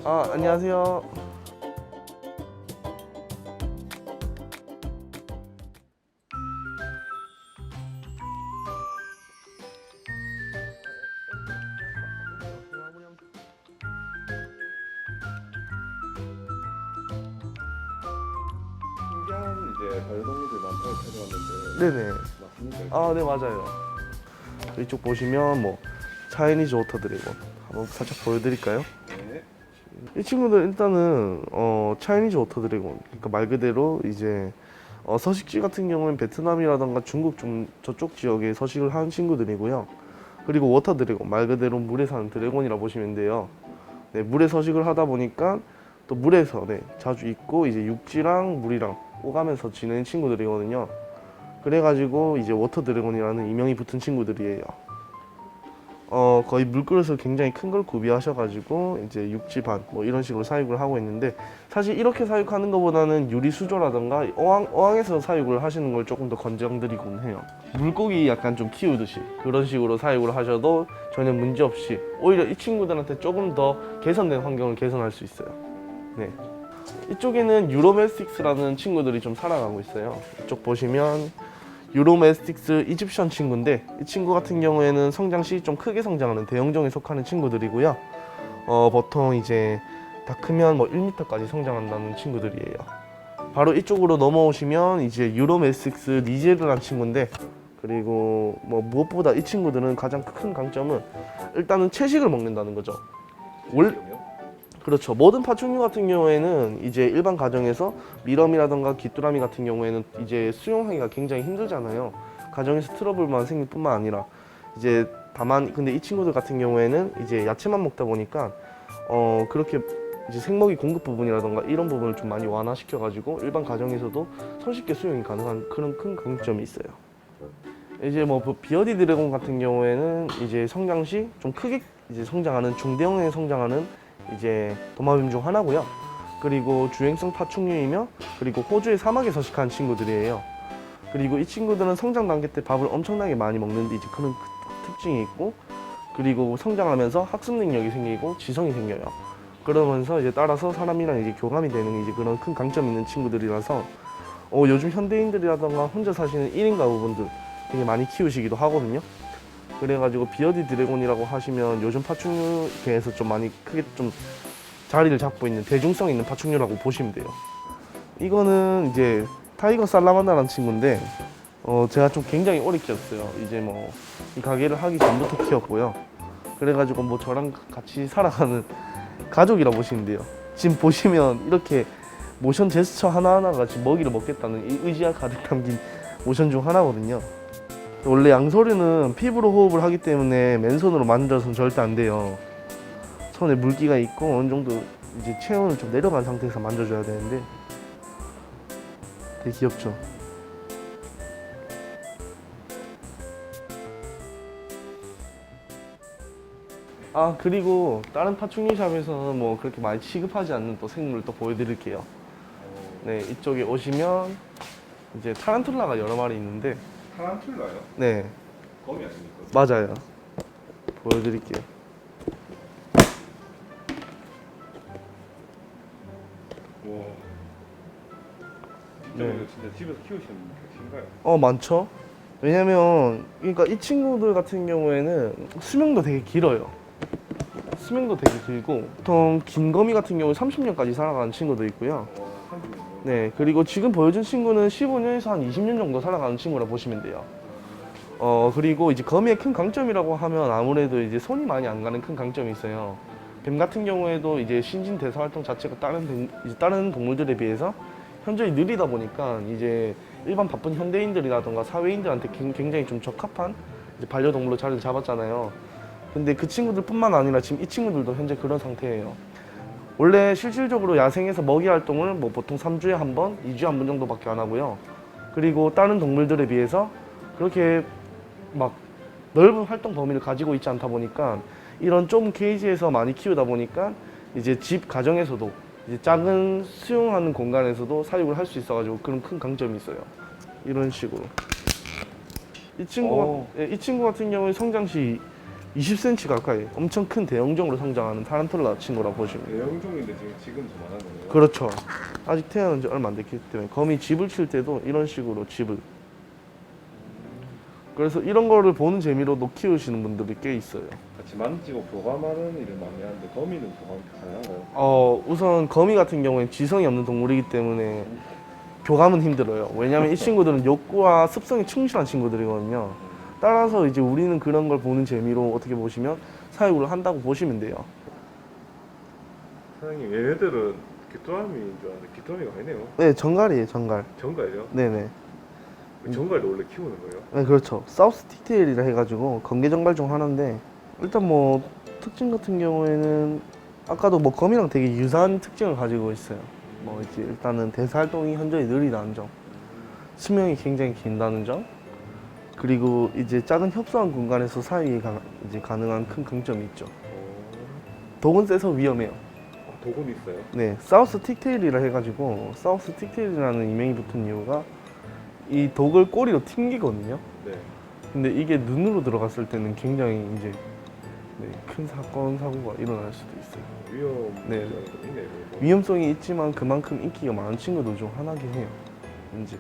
아, 안녕하세요. 신기한 이제 반려동물들 많다고 찾아왔는데 네네. 맞습니까? 아, 네, 맞아요. 이쪽 보시면 뭐 차이니즈 워터 드래곤 한번 살짝 보여드릴까요? 네. 이 친구들 일단은 차이니즈 워터 드래곤, 그러니까 말 그대로 이제 서식지 같은 경우는 베트남이라던가 중국 좀 저쪽 지역에 서식을 하는 친구들이고요. 그리고 워터 드래곤, 말 그대로 물에 사는 드래곤이라 보시면 돼요. 네, 물에 서식을 하다 보니까 또 물에서 네, 자주 있고 이제 육지랑 물이랑 오가면서 지내는 친구들이거든요. 그래가지고 이제 워터 드래곤이라는 이명이 붙은 친구들이에요. 거의 물그릇을 굉장히 큰 걸 구비하셔가지고 이제 육지반 뭐 이런 식으로 사육을 하고 있는데, 사실 이렇게 사육하는 것보다는 유리 수조라던가 어항에서 사육을 하시는 걸 조금 더 권장드리곤 해요. 물고기 약간 좀 키우듯이 그런 식으로 사육을 하셔도 전혀 문제 없이 오히려 이 친구들한테 조금 더 개선된 환경을 개선할 수 있어요. 네. 이쪽에는 유로메스틱스라는 친구들이 좀 살아가고 있어요. 이쪽 보시면 유로메스틱스 이집션 친구인데, 이 친구 같은 경우에는 성장 시 좀 크게 성장하는 대형종에 속하는 친구들이고요. 보통 이제 다 크면 뭐 1m까지 성장한다는 친구들이에요. 바로 이쪽으로 넘어오시면 이제 유로메스틱스 니제르라는 친구인데, 그리고 뭐 무엇보다 이 친구들은 가장 큰 강점은 일단은 채식을 먹는다는 거죠. 그렇죠. 모든 파충류 같은 경우에는 이제 일반 가정에서 미럼이라던가 귀뚜라미 같은 경우에는 이제 수용하기가 굉장히 힘들잖아요. 가정에서 트러블만 생길 뿐만 아니라 이제 다만 근데 이 친구들 같은 경우에는 이제 야채만 먹다 보니까 그렇게 이제 생먹이 공급 부분이라던가 이런 부분을 좀 많이 완화시켜 가지고 일반 가정에서도 손쉽게 수용이 가능한 그런 큰 강점이 있어요. 이제 뭐 비어디 드래곤 같은 경우에는 이제 성장 시 좀 크게 이제 성장하는 중대형에 성장하는 이제 도마뱀 중 하나고요. 그리고 주행성 파충류이며 그리고 호주의 사막에 서식하는 친구들이에요. 그리고 이 친구들은 성장 단계 때 밥을 엄청나게 많이 먹는데 이제 그런 특징이 있고, 그리고 성장하면서 학습 능력이 생기고 지성이 생겨요. 그러면서 이제 따라서 사람이랑 이제 교감이 되는 이제 그런 큰 강점이 있는 친구들이라서 요즘 현대인들이라던가 혼자 사시는 1인 가구분들 되게 많이 키우시기도 하거든요. 그래가지고 비어디 드래곤이라고 하시면 요즘 파충류계에서 좀 많이 크게 좀 자리를 잡고 있는 대중성 있는 파충류라고 보시면 돼요. 이거는 이제 타이거 살라만다라는 친구인데 제가 좀 굉장히 오래 키웠어요. 이제 뭐 이 가게를 하기 전부터 키웠고요. 그래가지고 뭐 저랑 같이 살아가는 가족이라 보시면 돼요. 지금 보시면 이렇게 모션 제스처 하나하나가 지금 먹이를 먹겠다는 이 의지가 가득 담긴 모션 중 하나거든요. 원래 양서류는 피부로 호흡을 하기 때문에 맨손으로 만져서는 절대 안 돼요. 손에 물기가 있고 어느 정도 이제 체온을 좀 내려간 상태에서 만져줘야 되는데 되게 귀엽죠. 아, 그리고 다른 파충류 샵에서는 뭐 그렇게 많이 취급하지 않는 또 생물을 또 보여드릴게요. 네, 이쪽에 오시면 이제 타란툴라가 여러 마리 있는데, 타란툴라요? 네, 거미 아닙니까? 맞아요. 보여드릴게요. 와. 네. 이거 진짜 집에서 키우시는 게 많죠. 왜냐면 그러니까 이 친구들 같은 경우에는 수명도 되게 길어요. 수명도 되게 길고 보통 긴 거미 같은 경우 30년까지 살아가는 친구도 있고요. 한국이요? 네, 그리고 지금 보여준 친구는 15년에서 한 20년 정도 살아가는 친구라 보시면 돼요. 그리고 이제 거미의 큰 강점이라고 하면 아무래도 이제 손이 많이 안 가는 큰 강점이 있어요. 뱀 같은 경우에도 이제 신진 대사 활동 자체가 다른 동물들에 비해서 현저히 느리다 보니까 이제 일반 바쁜 현대인들이라던가 사회인들한테 굉장히 좀 적합한 이제 반려동물로 자리를 잡았잖아요. 근데 그 친구들뿐만 아니라 지금 이 친구들도 현재 그런 상태예요. 원래 실질적으로 야생에서 먹이 활동을 뭐 보통 3주에 한 번, 2주에 한 번 정도밖에 안 하고요. 그리고 다른 동물들에 비해서 그렇게 막 넓은 활동 범위를 가지고 있지 않다 보니까 이런 좀 케이지에서 많이 키우다 보니까 이제 집 가정에서도 이제 작은 수용하는 공간에서도 사육을 할 수 있어가지고 그런 큰 강점이 있어요. 이런 식으로. 이 친구 같은 경우에 성장 시 20cm 가까이 엄청 큰 대형종으로 성장하는 타란툴라 친구라 보시면 돼요. 대형종인데 지금 저만한 거네요. 그렇죠. 아직 태어난 지 얼마 안 됐기 때문에 거미 집을 칠 때도 이런 식으로 집을. 그래서 이런 거를 보는 재미로도 키우시는 분들이 꽤 있어요. 같이 만지고 교감하는 일을 많이 하는데 거미는 교감 가능한가요? 우선 거미 같은 경우에는 지성이 없는 동물이기 때문에 교감은 힘들어요. 왜냐하면 이 친구들은 욕구와 습성이 충실한 친구들이거든요. 따라서 이제 우리는 그런 걸 보는 재미로 어떻게 보시면 사육을 한다고 보시면 돼요. 사장님 얘네들은 귀뚜라미인 줄 알았는데 귀뚜라미가 아니네요. 네, 정갈이에요, 정갈. 정갈이요? 네네. 정갈도 원래 키우는 거예요? 네, 그렇죠. 사우스 틱테일이라 해가지고 건개정갈 중 하나인데 일단 뭐 특징 같은 경우에는 아까도 뭐 거미랑 되게 유사한 특징을 가지고 있어요. 뭐 이제 일단은 대사 활동이 현저히 느리다는 점, 수명이 굉장히 긴다는 점, 그리고 이제 작은 협소한 공간에서 사육이 이제 가능한 큰 강점이 있죠. 독은 세서 위험해요. 독은 있어요? 네, 사우스 틱테일이라 해가지고 사우스 틱테일이라는 이명이 붙은 이유가 이 독을 꼬리로 튕기거든요. 네. 근데 이게 눈으로 들어갔을 때는 굉장히 이제 큰 사건 사고가 일어날 수도 있어요. 위험 네. 좀 있네요. 위험성이 있지만 그만큼 인기가 많은 친구들 중 하나긴 해요. 이제